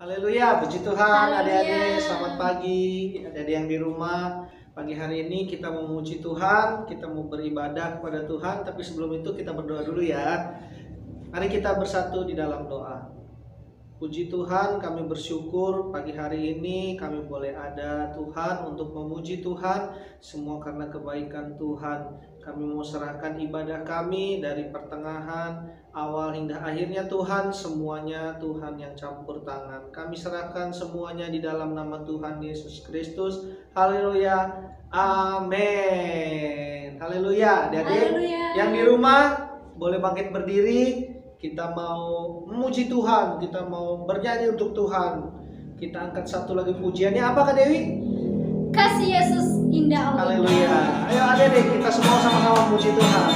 Haleluya, puji Tuhan Haleluya. adik-adik, selamat pagi adik-adik yang di rumah. Pagi hari ini kita mau memuji Tuhan, kita mau beribadah kepada Tuhan. Tapi sebelum itu kita berdoa dulu ya. Mari kita bersatu di dalam doa. Puji Tuhan, kami bersyukur pagi hari ini kami boleh ada Tuhan untuk memuji Tuhan. Semua karena kebaikan Tuhan. Kami mau serahkan ibadah kami dari pertengahan awal hingga akhirnya Tuhan, semuanya Tuhan yang campur tangan. Kami serahkan semuanya di dalam nama Tuhan Yesus Kristus. Haleluya. Amin. Haleluya. Adik-adik Haleluya. yang di rumah boleh bangkit berdiri. Kita mau memuji Tuhan, kita mau bernyanyi untuk Tuhan. Kita angkat satu lagi pujiannya. Apa Kak Dewi? Kasih Yesus indah Allah. Haleluya. Ayo adik-adik kita semua sama-sama memuji Tuhan.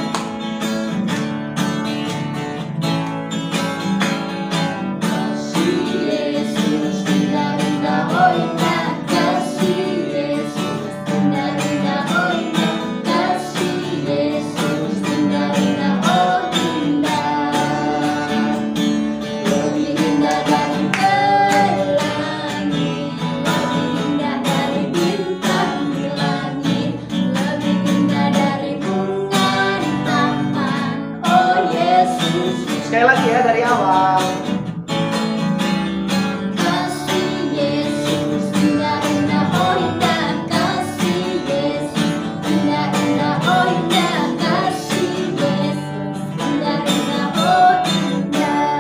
Kasih Yesus indah indah oh indah. Kasih Yesus indah indah oh indah. Kasih Yesus indah indah oh indah. Lebih indah dari pelangi, lebih indah dari bintang di langit, lebih indah dari bunga di taman. Oh Yesus. Sekali lagi ya dari awal. Kasih Yesus indah indah oh indah. Kasih Yesus indah indah oh indah. Kasih Yesus indah indah oh indah.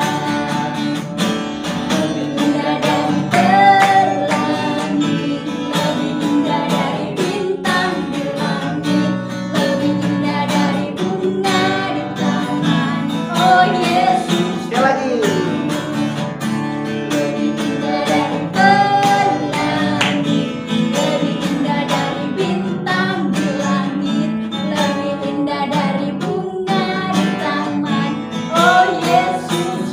Lebih indah dari pelangi, lebih indah dari bintang di langit, lebih indah dari bunga di taman. Oh Yesus. Sekali lagi. Lebih indah dari pelangi, lebih indah dari bintang di langit, lebih indah dari bunga di taman. Oh Yesus.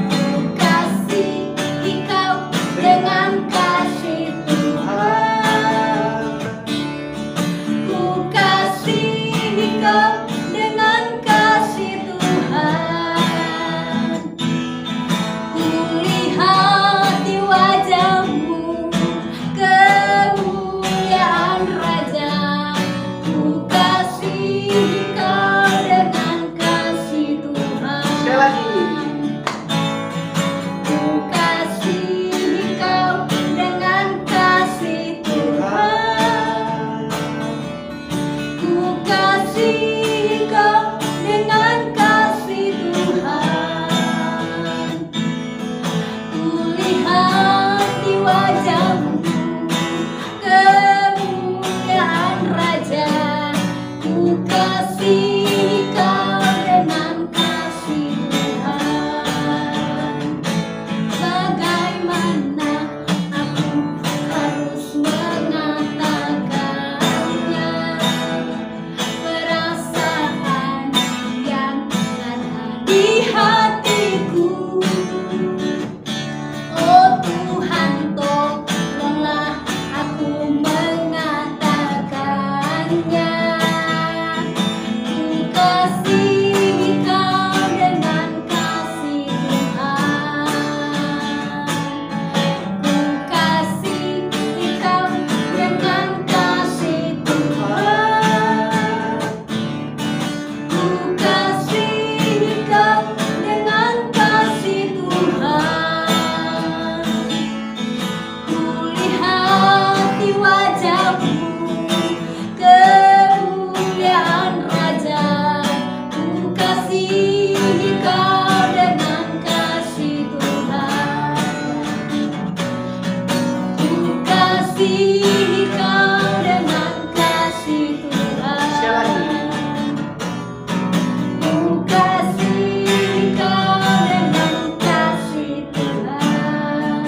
Ku kasihi Kau dengan kasih Tuhan. Ku kasihi Kau dengan kasih Tuhan. Ku lihat di wajah-Mu kemuliaan Raja. Ku kasihi Kau dengan kasih Tuhan. Sekali lagi. Ku kasihi Kau dengan kasih Tuhan. Ku kasihi Kau dengan kasih Tuhan. Ku lihat di wajah-Mu kemuliaan Raja. Ku kasihi Kau dengan kasih Tuhan. Bagaimana aku harus mengatakannya? Perasaan yang ada di hatiku. Oh Tuhan, tolonglah aku mengatakannya. Ku kasihi Kau dengan kasih Tuhan. Ku kasihi Kau dengan kasih Tuhan. Ku kasihi Kau dengan kasih Tuhan. Ku lihat di wajah-Mu kemuliaan Raja. Ku kasihi Kau dengan kasih Tuhan. Ku kasihi Kau dengan kasih Tuhan. Ku kasihi Kau dengan kasih Tuhan.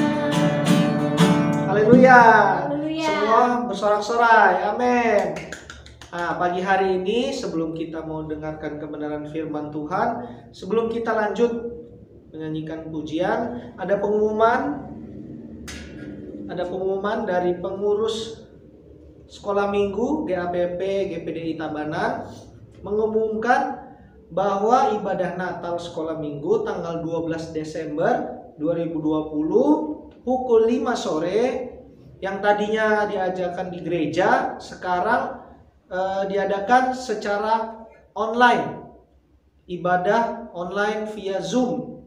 Haleluya. Haleluya. Semua bersorak-sorai. Amin. Nah, pagi hari ini sebelum kita mau dengarkan kebenaran firman Tuhan, sebelum kita lanjut menyanyikan pujian, ada pengumuman dari pengurus sekolah minggu GAPP GPDI Tabanan mengumumkan bahwa ibadah Natal sekolah minggu tanggal 12 Desember 2020 pukul 5 sore yang tadinya diajarkan di gereja sekarang diadakan secara online, ibadah online via Zoom.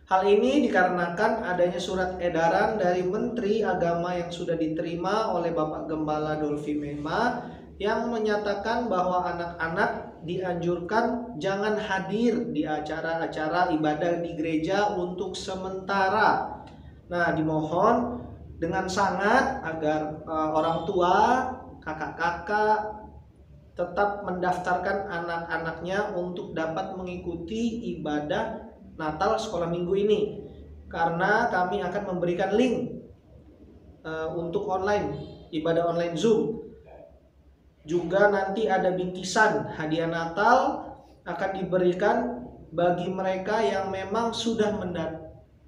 Hal ini dikarenakan adanya surat edaran dari Menteri Agama yang sudah diterima oleh Bapak Gembala Dolfi Mema yang menyatakan bahwa anak-anak dianjurkan jangan hadir di acara-acara ibadah di gereja untuk sementara. Nah, dimohon dengan sangat agar orang tua, kakak-kakak tetap mendaftarkan anak-anaknya untuk dapat mengikuti ibadah Natal sekolah minggu ini, karena kami akan memberikan link untuk online, ibadah online Zoom. Juga nanti ada bingkisan hadiah Natal akan diberikan bagi mereka yang memang sudah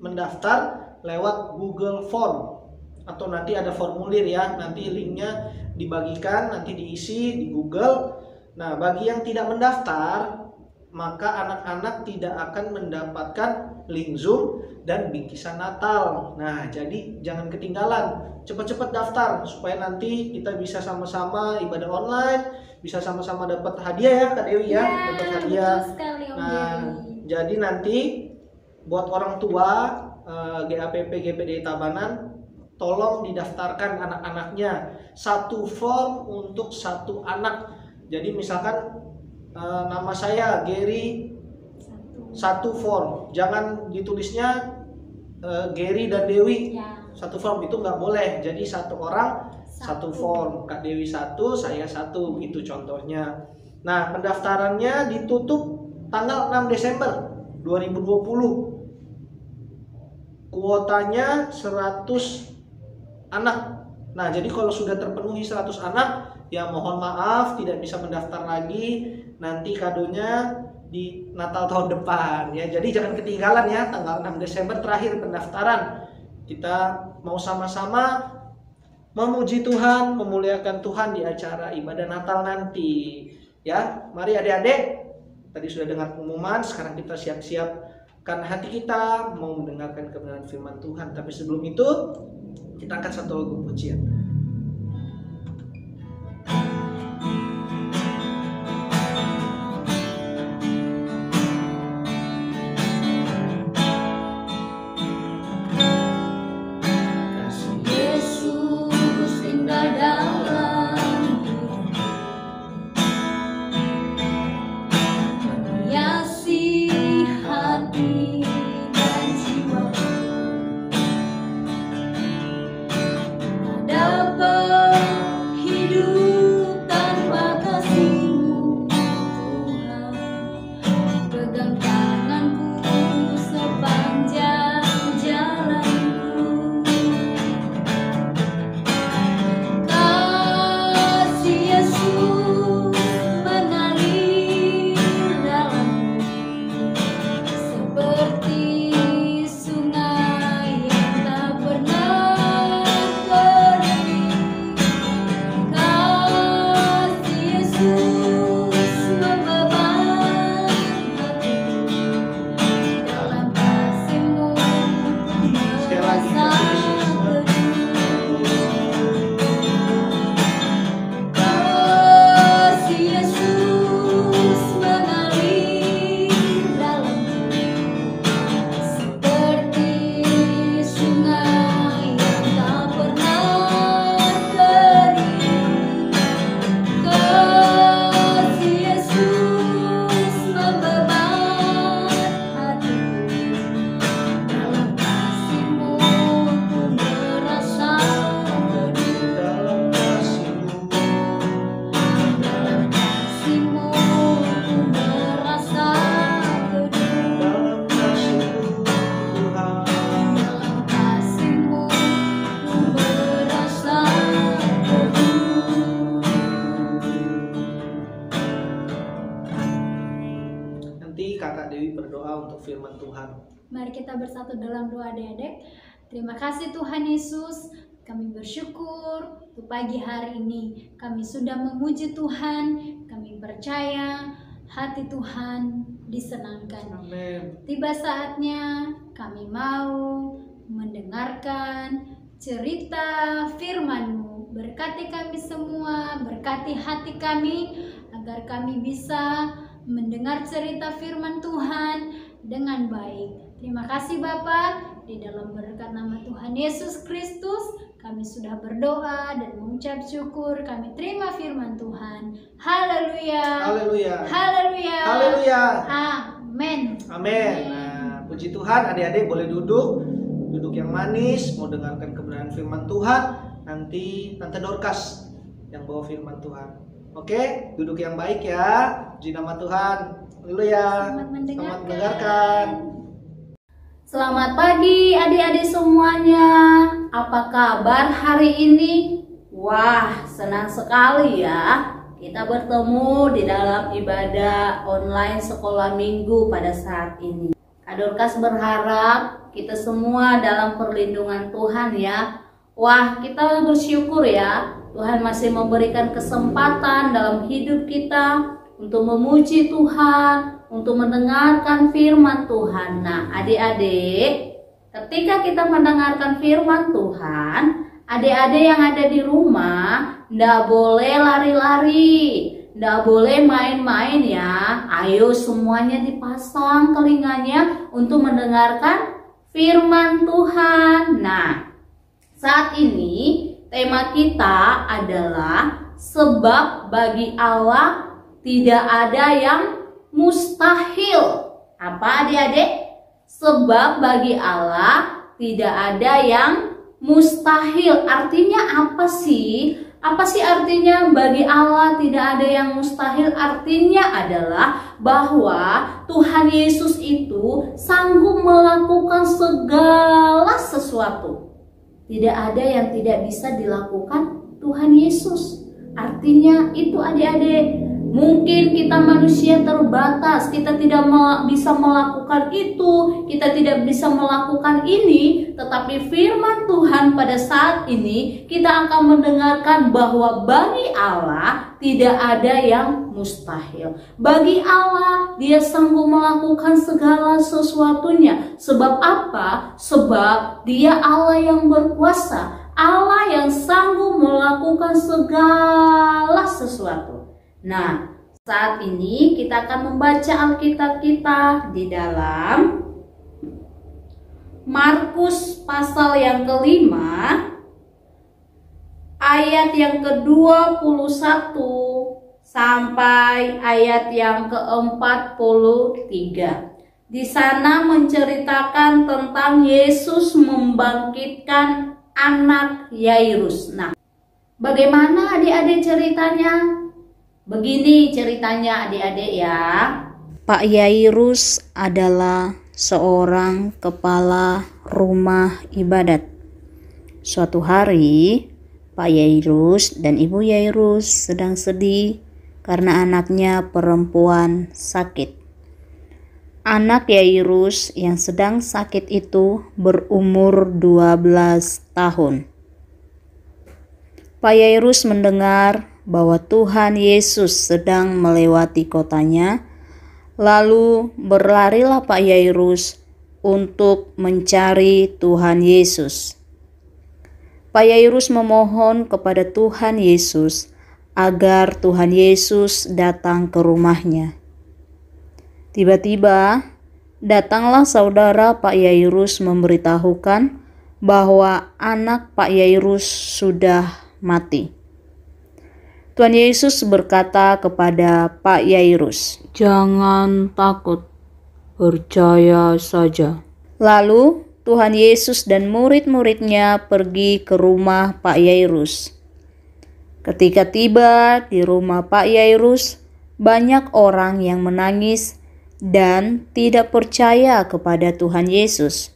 mendaftar lewat Google Form, atau nanti ada formulir ya, nanti linknya dibagikan, nanti diisi di Google. Nah, bagi yang tidak mendaftar, maka anak-anak tidak akan mendapatkan link Zoom dan bingkisan Natal. Nah, jadi jangan ketinggalan, cepat-cepat daftar supaya nanti kita bisa sama-sama ibadah online, bisa sama-sama dapat hadiah ya Kak Dewi ya, dapat hadiah. Betul sekali, Om Nah, Jerry. jadi nanti buat orang tua GAPP GPD Tabanan, tolong didaftarkan anak-anaknya satu form untuk satu anak. Jadi misalkan nama saya Gary, satu form, jangan ditulisnya Gary dan Dewi Ya. satu form, itu nggak boleh. Jadi satu orang satu form, Kak Dewi satu, saya satu, gitu contohnya. Nah, pendaftarannya ditutup tanggal 6 Desember 2020. Kuotanya 100 anak. Nah, jadi kalau sudah terpenuhi 100 anak, ya mohon maaf tidak bisa mendaftar lagi. Nanti kadonya di Natal tahun depan ya. Jadi jangan ketinggalan ya, tanggal 6 Desember terakhir pendaftaran. Kita mau sama-sama memuji Tuhan, memuliakan Tuhan di acara ibadah Natal nanti. Ya, mari adik-adik. Tadi sudah dengar pengumuman, sekarang kita siap-siapkan hati kita mau mendengarkan kebenaran firman Tuhan. Tapi sebelum itu, kita angkat satu lagu pujian. Yesus indah dalam menghiasi hati dan jiwa. Tak dapat hidup tanpa kasih-Mu, Tuhan. Pegang tanganku sepanjang jalanku. Kasih Yesus mengalir dalamku seperti sungai yang tak pernah kering. Kasih Yesus membeban hatiku, dalam kasih-Mu Sekali lagi, merasa kasih Yesus mengalir dalamku seperti sungai yang tak pernah kering. Kasih Yesus membeban hatiku, dalam kasih-Mu ku merasa teduh. Dalam kasih-Mu, Dalam kasih-Mu ku merasa teduh. dalam kasih-Mu Tuhan. Dalam kasih-Mu ku merasa teduh. Nanti Kakak Dewi berdoa untuk firman Tuhan. Mari kita bersatu dalam doa adik-adik. Terima kasih Tuhan Yesus. Kami bersyukur untuk pagi hari ini. Kami sudah memuji Tuhan. Kami percaya hati Tuhan disenangkan. Amin. Tiba saatnya kami mau mendengarkan cerita firman-Mu. Berkati kami semua, berkati hati kami, agar kami bisa mendengar cerita firman Tuhan dengan baik. Terima kasih Bapa, di dalam berkat nama Tuhan Yesus Kristus, kami sudah berdoa dan mengucap syukur. Kami terima firman Tuhan. Haleluya. Haleluya. Haleluya. Haleluya. Amin. Amin. Nah, puji Tuhan, adik-adik boleh duduk yang manis, mau dengarkan kebenaran firman Tuhan. Nanti Tante Dorcas yang bawa firman Tuhan. Oke, duduk yang baik ya. Puji nama Tuhan. Haleluya. Selamat mendengarkan. Selamat mendengarkan. Selamat pagi adik-adik semuanya. Apa kabar hari ini? Wah, senang sekali ya. Kita bertemu di dalam ibadah online sekolah minggu pada saat ini. Kak Dorcas berharap kita semua dalam perlindungan Tuhan ya. Wah, kita bersyukur ya. Tuhan masih memberikan kesempatan dalam hidup kita untuk memuji Tuhan, untuk mendengarkan firman Tuhan. Nah, adik-adik, ketika kita mendengarkan firman Tuhan, adik-adik yang ada di rumah, nggak boleh lari-lari, nggak boleh main-main ya. Ayo semuanya dipasang telinganya untuk mendengarkan firman Tuhan. Nah, saat ini tema kita adalah sebab bagi Allah tidak ada yang mustahil. Apa adik-adik? Sebab bagi Allah tidak ada yang mustahil. Artinya apa sih? Apa sih artinya bagi Allah tidak ada yang mustahil? Artinya adalah bahwa Tuhan Yesus itu sanggup melakukan segala sesuatu. Tidak ada yang tidak bisa dilakukan Tuhan Yesus. Artinya itu adik-adik, mungkin kita manusia terbatas, kita tidak bisa melakukan itu, kita tidak bisa melakukan ini, tetapi firman Tuhan pada saat ini kita akan mendengarkan bahwa bagi Allah tidak ada yang mustahil. Bagi Allah, Dia sanggup melakukan segala sesuatunya. Sebab apa? Sebab Dia Allah yang berkuasa, Allah yang sanggup melakukan segala sesuatu. Nah, saat ini kita akan membaca Alkitab kita di dalam Markus pasal yang kelima, ayat yang ke-21 sampai ayat yang ke-43. Di sana menceritakan tentang Yesus membangkitkan anak Yairus. Nah, bagaimana adik-adik ceritanya? Begini ceritanya adik-adik ya. Pak Yairus adalah seorang kepala rumah ibadat. Suatu hari, Pak Yairus dan Ibu Yairus sedang sedih karena anaknya perempuan sakit. Anak Yairus yang sedang sakit itu berumur 12 tahun. Pak Yairus mendengar bahwa Tuhan Yesus sedang melewati kotanya, lalu berlarilah Pak Yairus untuk mencari Tuhan Yesus. Pak Yairus memohon kepada Tuhan Yesus agar Tuhan Yesus datang ke rumahnya. Tiba-tiba datanglah saudara Pak Yairus memberitahukan bahwa anak Pak Yairus sudah mati. Tuhan Yesus berkata kepada Pak Yairus, "Jangan takut, percaya saja." Lalu Tuhan Yesus dan murid-muridnya pergi ke rumah Pak Yairus. Ketika tiba di rumah Pak Yairus, banyak orang yang menangis dan tidak percaya kepada Tuhan Yesus.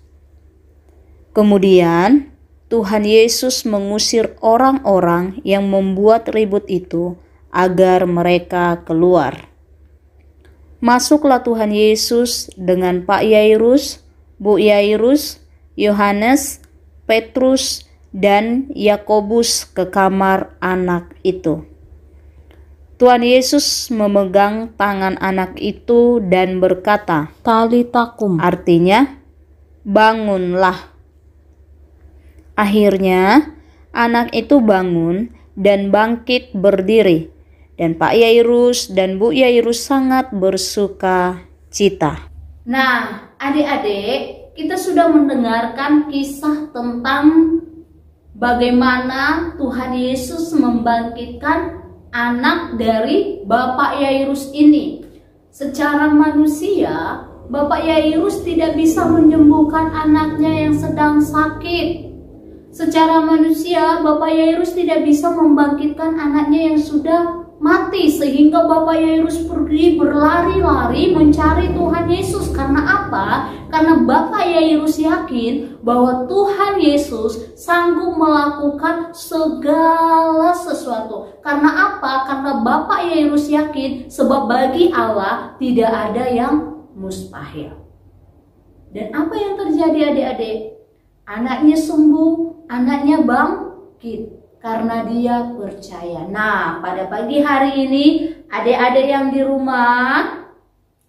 Kemudian Tuhan Yesus mengusir orang-orang yang membuat ribut itu agar mereka keluar. Masuklah Tuhan Yesus dengan Pak Yairus, Bu Yairus, Yohanes, Petrus, dan Yakobus ke kamar anak itu. Tuhan Yesus memegang tangan anak itu dan berkata, Talita kum, artinya, bangunlah. Akhirnya, anak itu bangun dan bangkit berdiri. Dan Pak Yairus dan Bu Yairus sangat bersuka cita. Nah, adik-adik, kita sudah mendengarkan kisah tentang bagaimana Tuhan Yesus membangkitkan anak dari Bapak Yairus ini. Secara manusia, Bapak Yairus tidak bisa menyembuhkan anaknya yang sedang sakit. Secara manusia, Bapak Yairus tidak bisa membangkitkan anaknya yang sudah mati, sehingga Bapak Yairus pergi berlari-lari mencari Tuhan Yesus. Karena apa? Karena Bapak Yairus yakin bahwa Tuhan Yesus sanggup melakukan segala sesuatu. Karena apa? Karena Bapak Yairus yakin sebab bagi Allah tidak ada yang mustahil. Dan apa yang terjadi adik-adik? Anaknya sembuh, anaknya bangkit. Karena dia percaya. Nah, pada pagi hari ini, adik-adik yang di rumah,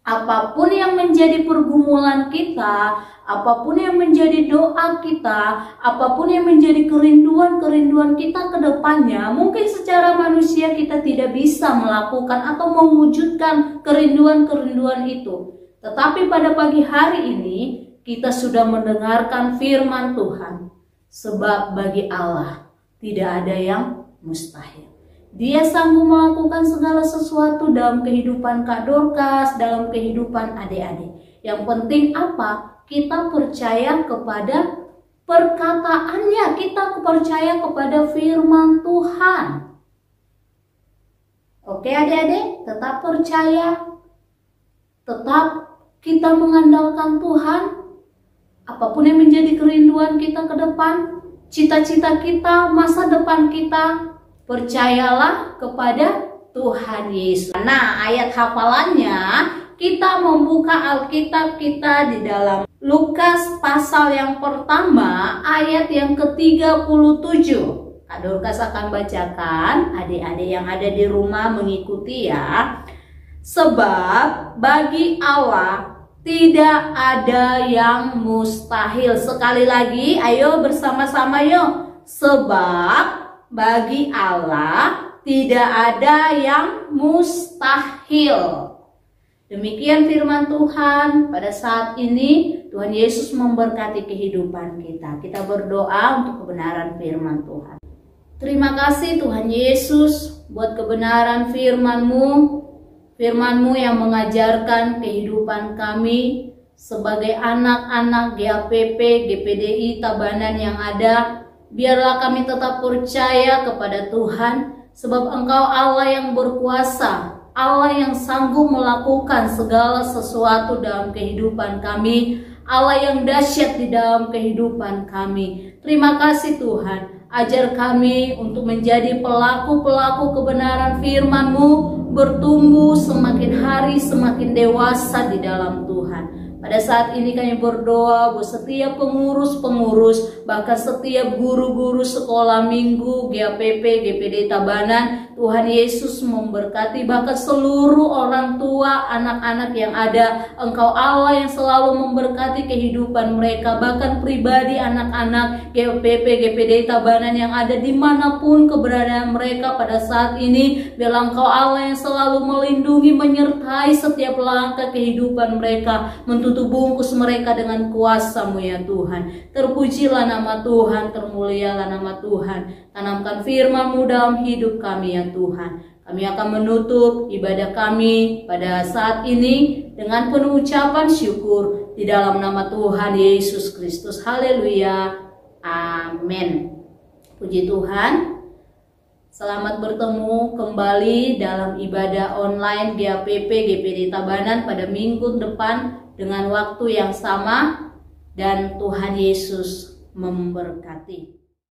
apapun yang menjadi pergumulan kita, apapun yang menjadi doa kita, apapun yang menjadi kerinduan-kerinduan kita ke depannya, mungkin secara manusia kita tidak bisa melakukan atau mewujudkan kerinduan-kerinduan itu. Tetapi pada pagi hari ini, kita sudah mendengarkan firman Tuhan. Sebab bagi Allah tidak ada yang mustahil. Dia sanggup melakukan segala sesuatu dalam kehidupan Kak Dorcas, dalam kehidupan adik-adik. Yang penting apa? Kita percaya kepada perkataannya, kita percaya kepada firman Tuhan. Oke adik-adik, tetap percaya, tetap kita mengandalkan Tuhan. Apapun yang menjadi kerinduan kita ke depan, cita-cita kita, masa depan kita, percayalah kepada Tuhan Yesus. Nah, ayat hafalannya, kita membuka Alkitab kita di dalam Lukas pasal yang pertama, ayat yang ke-37. Kak Dorcas akan bacakan, adik-adik yang ada di rumah mengikuti ya. Sebab bagi Allah tidak ada yang mustahil. Sekali lagi, ayo bersama-sama yuk. Sebab bagi Allah tidak ada yang mustahil. Demikian firman Tuhan. Pada saat ini Tuhan Yesus memberkati kehidupan kita. Kita berdoa untuk kebenaran firman Tuhan. Terima kasih Tuhan Yesus buat kebenaran firman-Mu. Firman-Mu yang mengajarkan kehidupan kami sebagai anak-anak GAPP, GPDI, Tabanan yang ada. Biarlah kami tetap percaya kepada Tuhan, sebab Engkau Allah yang berkuasa, Allah yang sanggup melakukan segala sesuatu dalam kehidupan kami, Allah yang dahsyat di dalam kehidupan kami. Terima kasih Tuhan, ajar kami untuk menjadi pelaku-pelaku kebenaran firman-Mu, bertumbuh semakin hari semakin dewasa di dalam Tuhan. Pada saat ini kami berdoa buat setiap pengurus-pengurus, bahkan setiap guru-guru sekolah minggu, GAPP, GPD Tabanan, Tuhan Yesus memberkati bahkan seluruh orang tua, anak-anak yang ada. Engkau Allah yang selalu memberkati kehidupan mereka, bahkan pribadi anak-anak GAPP, GPD Tabanan yang ada dimanapun keberadaan mereka pada saat ini. Biarlah Engkau Allah yang selalu melindungi, menyertai setiap langkah kehidupan mereka, tutup bungkus mereka dengan kuasa-Mu ya Tuhan. Terpujilah nama Tuhan, termulialah nama Tuhan. Tanamkan firman-Mu dalam hidup kami ya Tuhan. Kami akan menutup ibadah kami pada saat ini dengan penuh ucapan syukur di dalam nama Tuhan Yesus Kristus. Haleluya. Amin. Puji Tuhan. Selamat bertemu kembali dalam ibadah online GAPP GPD Tabanan pada minggu depan dengan waktu yang sama, dan Tuhan Yesus memberkati.